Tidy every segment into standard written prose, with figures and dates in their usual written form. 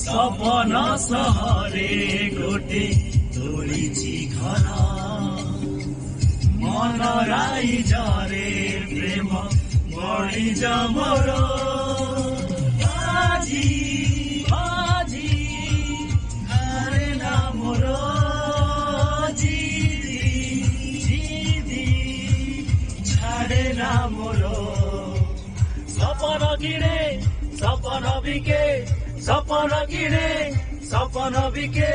सपन सहरे गोटे तोरिछि घर मन राई जरे प्रेम बढी जमर আজি আজি হারে না মোর জিদি জিদি ছাড়ে না মোর সপন গিরে সপন বিকে সপন গিরে সপন বিকে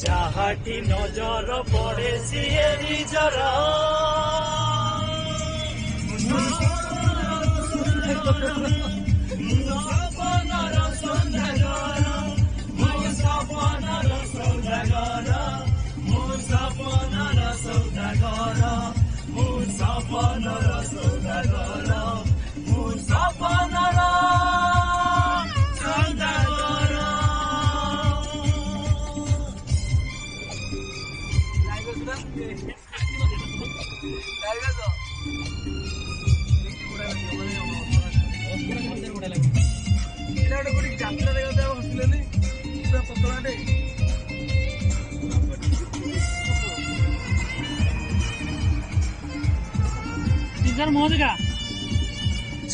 যাহাটি নজর পড়ে সিয়ে নিজর সপনর সৌদাগর মো সপনর সৌদাগর মো সপনর সৌদাগর মো সপনর সৌদাগর মো সপনর সৌদাগর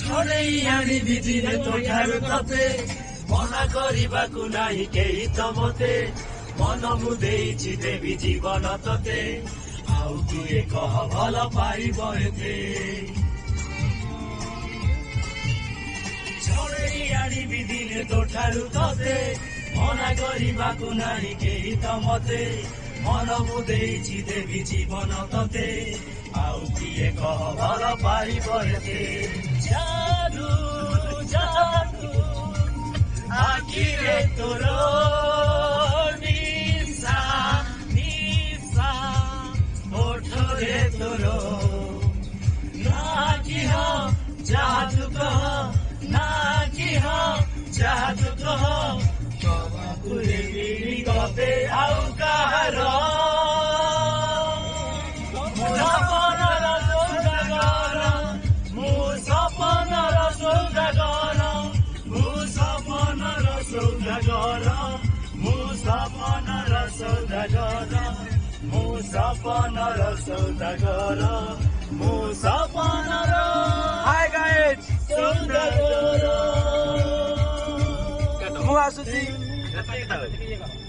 ଛଡ଼େଇ ଆଣିବି ଦିନେ ତୋ ଠାରୁ ତତେ ମନା କରିବାକୁ ନାହିଁ କେହି ତ ମତେ ମନ ମୁଁ ଦେଇଛି ଦେବି ଜୀବନ ତତେ ଆଉ କିଏ କହ ଭଲ ପାଇବ ଏତେ ଛଡ଼େଇ ଆଣିବି ଦିନେ ତୋ ଠାରୁ ତତେ ମନା କରିବାକୁ ନାହିଁ କେହି ତ ମତେ ମନ ମୁଁ ଦେଇଛି ଦେବି ଜୀବନ ତତେ ଆଉ କିଏ କହ ଭଲ ପାଇବ ଏତେ ଜାଦୁ ଜାଦୁ ଆଖିରେ ତୋର ନିଶା ନିଶା ଓଠରେ ତୋର ନା କି ହଁ ଯାହା ତୁ କହ ନା କି ହଁ ଯାହା ତୁ କହ କବେ ଆଉ କାହାର ସପନର ସୌଦାଗର ମୁଁ ସପନର ସୌଦାଗର ମୁଁ ସପନର ସୌଦାଗର ମୁଁ ସପନର ସୌଦାଗର ମୁଁ ସପନର ସୌଦାଗର ମୁଁ ସପନର ହାଇ ଗାଇଜ୍ ସୌଦାଗର ମୁଁ ଆସୁଛି।